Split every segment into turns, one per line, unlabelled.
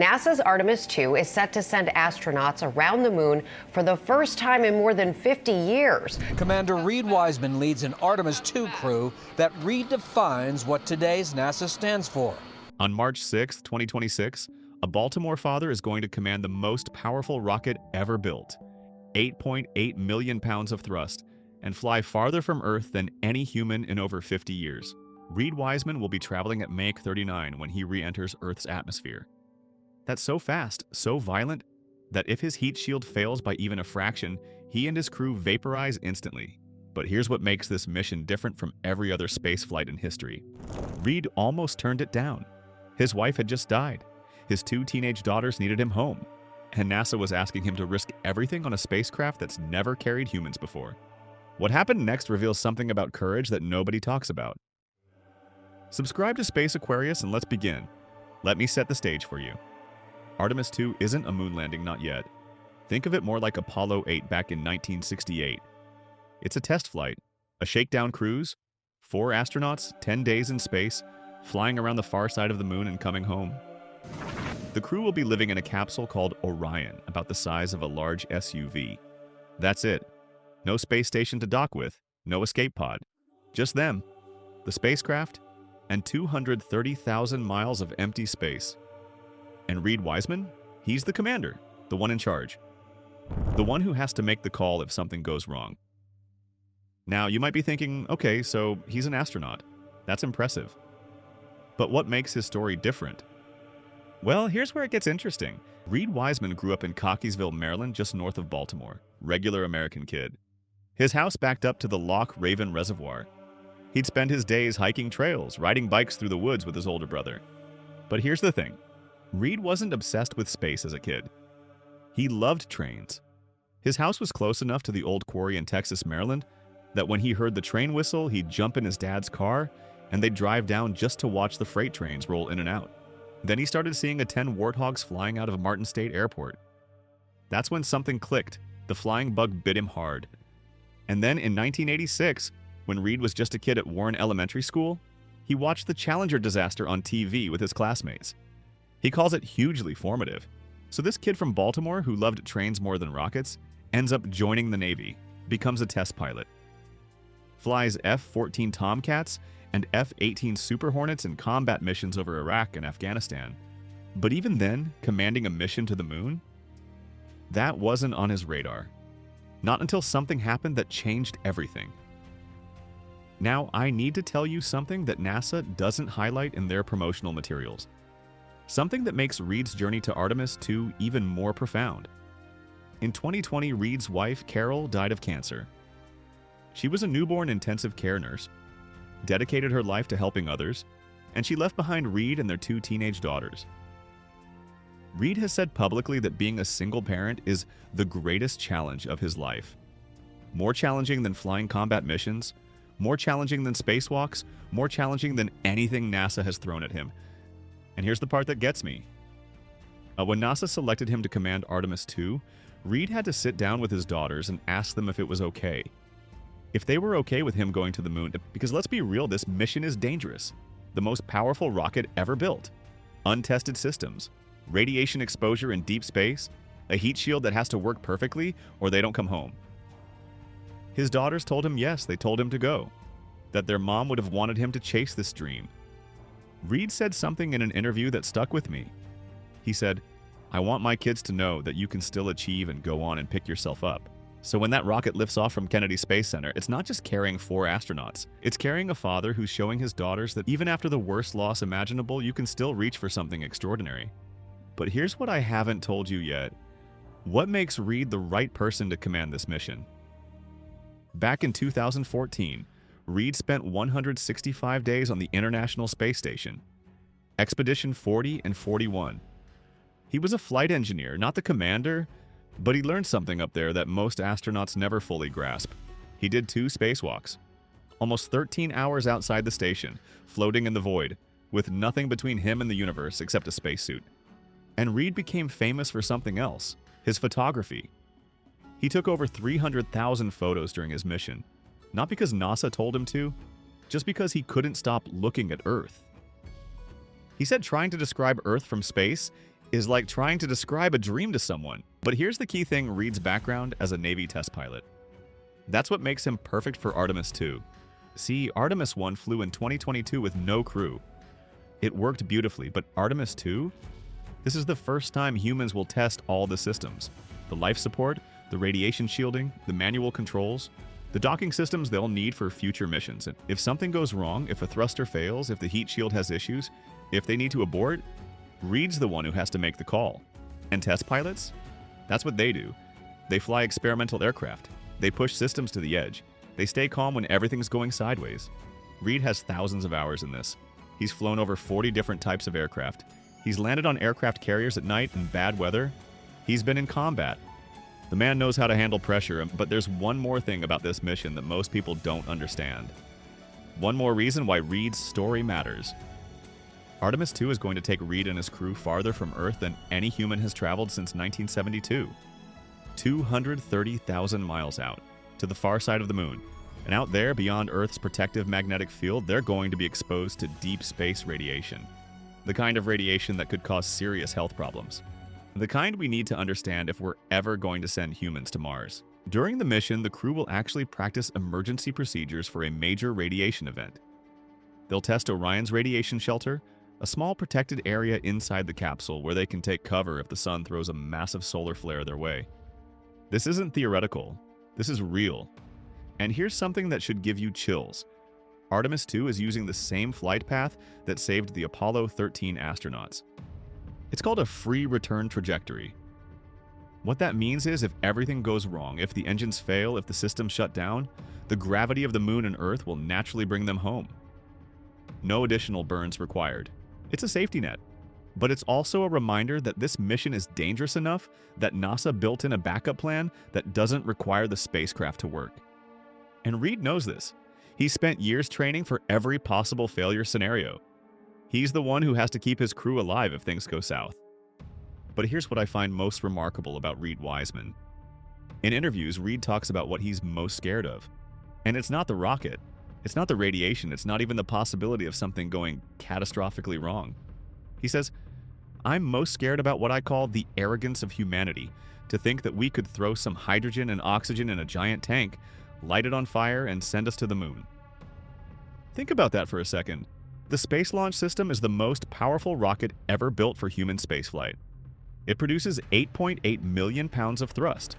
NASA's Artemis II is set to send astronauts around the moon for the first time in more than 50 years.
Commander Reid Wiseman leads an Artemis II crew that redefines what today's NASA stands for.
On March 6, 2026, a Baltimore father is going to command the most powerful rocket ever built, 8.8 million pounds of thrust, and fly farther from Earth than any human in over 50 years. Reed Wiseman will be traveling at Mach 39 when he re-enters Earth's atmosphere. That's so fast, so violent, that if his heat shield fails by even a fraction, he and his crew vaporize instantly. But here's what makes this mission different from every other space flight in history. Reed almost turned it down. His wife had just died. His 2 teenage daughters needed him home. And NASA was asking him to risk everything on a spacecraft that's never carried humans before. What happened next reveals something about courage that nobody talks about. Subscribe to Space Aquarius and let's begin. Let me set the stage for you. Artemis II isn't a moon landing, not yet. Think of it more like Apollo 8 back in 1968. It's a test flight, a shakedown cruise, 4 astronauts, 10 days in space, flying around the far side of the moon and coming home. The crew will be living in a capsule called Orion, about the size of a large SUV. That's it. No space station to dock with, no escape pod. Just them, the spacecraft, and 230,000 miles of empty space. And Reed Wiseman? He's the commander, the one in charge. The one who has to make the call if something goes wrong. Now, you might be thinking, okay, so he's an astronaut. That's impressive. But what makes his story different? Well, here's where it gets interesting. Reed Wiseman grew up in Cockeysville, Maryland, just north of Baltimore. Regular American kid. His house backed up to the Loch Raven Reservoir. He'd spend his days hiking trails, riding bikes through the woods with his older brother. But here's the thing. Reed wasn't obsessed with space as a kid. He loved trains. His house was close enough to the old quarry in Texas, Maryland, that when he heard the train whistle, he'd jump in his dad's car, and they'd drive down just to watch the freight trains roll in and out. Then he started seeing a 10 warthogs flying out of Martin State Airport. That's when something clicked. The flying bug bit him hard. And then in 1986, when Reed was just a kid at Warren Elementary School, he watched the Challenger disaster on TV with his classmates. He calls it hugely formative. So this kid from Baltimore who loved trains more than rockets ends up joining the Navy, becomes a test pilot, flies F-14 Tomcats and F-18 Super Hornets in combat missions over Iraq and Afghanistan. But even then, commanding a mission to the moon? That wasn't on his radar. Not until something happened that changed everything. Now, I need to tell you something that NASA doesn't highlight in their promotional materials. Something that makes Reed's journey to Artemis II even more profound. In 2020, Reed's wife, Carol, died of cancer. She was a newborn intensive care nurse, dedicated her life to helping others, and she left behind Reed and their 2 teenage daughters. Reed has said publicly that being a single parent is the greatest challenge of his life. More challenging than flying combat missions, more challenging than spacewalks, more challenging than anything NASA has thrown at him. And here's the part that gets me. When NASA selected him to command Artemis II, Reed had to sit down with his daughters and ask them if it was okay. If they were okay with him going to the moon, because let's be real, this mission is dangerous. The most powerful rocket ever built. Untested systems, radiation exposure in deep space, a heat shield that has to work perfectly or they don't come home. His daughters told him yes, they told him to go. That their mom would have wanted him to chase this dream. Reed said something in an interview that stuck with me. He said, "I want my kids to know that you can still achieve and go on and pick yourself up." So when that rocket lifts off from Kennedy Space Center, it's not just carrying 4 astronauts. It's carrying a father who's showing his daughters that even after the worst loss imaginable, you can still reach for something extraordinary. But here's what I haven't told you yet. What makes Reed the right person to command this mission? Back in 2014, Reed spent 165 days on the International Space Station, Expedition 40 and 41. He was a flight engineer, not the commander, but he learned something up there that most astronauts never fully grasp. He did 2 spacewalks, almost 13 hours outside the station, floating in the void, with nothing between him and the universe except a spacesuit. And Reed became famous for something else, his photography. He took over 300,000 photos during his mission, not because NASA told him to, just because he couldn't stop looking at Earth. He said trying to describe Earth from space is like trying to describe a dream to someone. But here's the key thing: Reed's background as a Navy test pilot. That's what makes him perfect for Artemis II. See, Artemis I flew in 2022 with no crew. It worked beautifully, but Artemis II? This is the first time humans will test all the systems. The life support, the radiation shielding, the manual controls, the docking systems they'll need for future missions. And if something goes wrong, if a thruster fails, if the heat shield has issues, if they need to abort, Reed's the one who has to make the call. And test pilots? That's what they do. They fly experimental aircraft. They push systems to the edge. They stay calm when everything's going sideways. Reed has thousands of hours in this. He's flown over 40 different types of aircraft. He's landed on aircraft carriers at night in bad weather. He's been in combat. The man knows how to handle pressure, but there's one more thing about this mission that most people don't understand. One more reason why Reed's story matters. Artemis II is going to take Reed and his crew farther from Earth than any human has traveled since 1972. 230,000 miles out, to the far side of the moon. And out there, beyond Earth's protective magnetic field, they're going to be exposed to deep space radiation. The kind of radiation that could cause serious health problems. The kind we need to understand if we're ever going to send humans to Mars. During the mission, the crew will actually practice emergency procedures for a major radiation event. They'll test Orion's radiation shelter, a small protected area inside the capsule where they can take cover if the sun throws a massive solar flare their way. This isn't theoretical. This is real. And here's something that should give you chills. Artemis II is using the same flight path that saved the Apollo 13 astronauts. It's called a free return trajectory. What that means is if everything goes wrong, if the engines fail, if the systems shut down, the gravity of the moon and Earth will naturally bring them home. No additional burns required. It's a safety net. But it's also a reminder that this mission is dangerous enough that NASA built in a backup plan that doesn't require the spacecraft to work. And Reed knows this. He spent years training for every possible failure scenario. He's the one who has to keep his crew alive if things go south. But here's what I find most remarkable about Reid Wiseman. In interviews, Reed talks about what he's most scared of. And it's not the rocket. It's not the radiation. It's not even the possibility of something going catastrophically wrong. He says, "I'm most scared about what I call the arrogance of humanity, to think that we could throw some hydrogen and oxygen in a giant tank, light it on fire, and send us to the moon." Think about that for a second. The Space Launch System is the most powerful rocket ever built for human spaceflight. It produces 8.8 million pounds of thrust.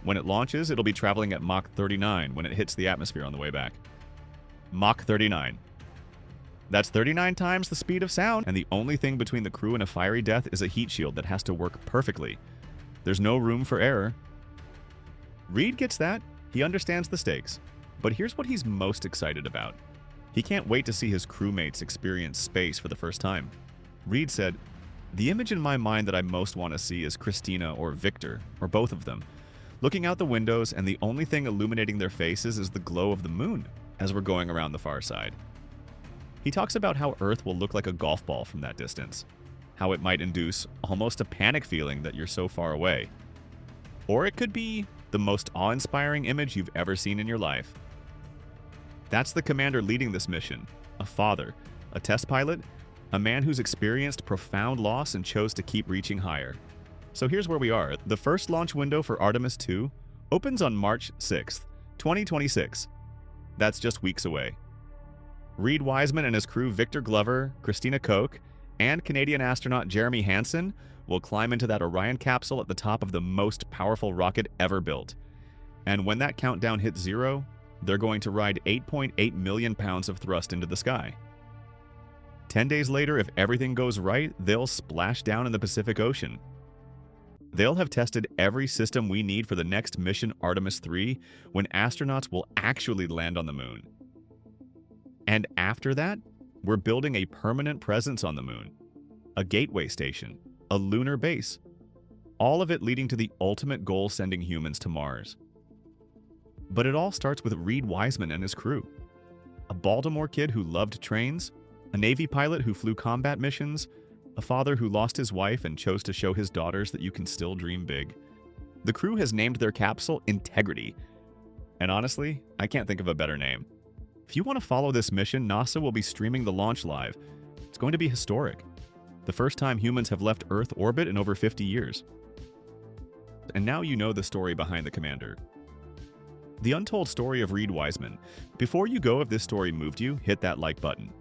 When it launches, it'll be traveling at Mach 39 when it hits the atmosphere on the way back. Mach 39. That's 39 times the speed of sound, and the only thing between the crew and a fiery death is a heat shield that has to work perfectly. There's no room for error. Reed gets that. He understands the stakes. But here's what he's most excited about. He can't wait to see his crewmates experience space for the first time. Reed said, "The image in my mind that I most want to see is Christina or Victor, or both of them, looking out the windows, and the only thing illuminating their faces is the glow of the moon as we're going around the far side." He talks about how Earth will look like a golf ball from that distance, how it might induce almost a panic feeling that you're so far away. Or it could be the most awe-inspiring image you've ever seen in your life. That's the commander leading this mission, a father, a test pilot, a man who's experienced profound loss and chose to keep reaching higher. So here's where we are. The first launch window for Artemis II opens on March 6th, 2026. That's just weeks away. Reid Wiseman and his crew Victor Glover, Christina Koch, and Canadian astronaut Jeremy Hansen will climb into that Orion capsule at the top of the most powerful rocket ever built. And when that countdown hits zero, they're going to ride 8.8 million pounds of thrust into the sky. 10 days later, if everything goes right, they'll splash down in the Pacific Ocean. They'll have tested every system we need for the next mission, Artemis III, when astronauts will actually land on the moon. And after that, we're building a permanent presence on the moon, a gateway station, a lunar base, all of it leading to the ultimate goal, sending humans to Mars. But it all starts with Reid Wiseman and his crew. A Baltimore kid who loved trains, a Navy pilot who flew combat missions, a father who lost his wife and chose to show his daughters that you can still dream big. The crew has named their capsule Integrity. And honestly, I can't think of a better name. If you want to follow this mission, NASA will be streaming the launch live. It's going to be historic. the first time humans have left Earth orbit in over 50 years. And now you know the story behind the Commander. The untold story of Reed Wiseman. Before you go, if this story moved you, hit that like button.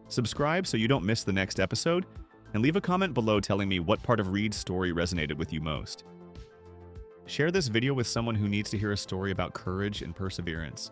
Subscribe so you don't miss the next episode, and leave a comment below telling me what part of Reed's story resonated with you most. Share this video with someone who needs to hear a story about courage and perseverance.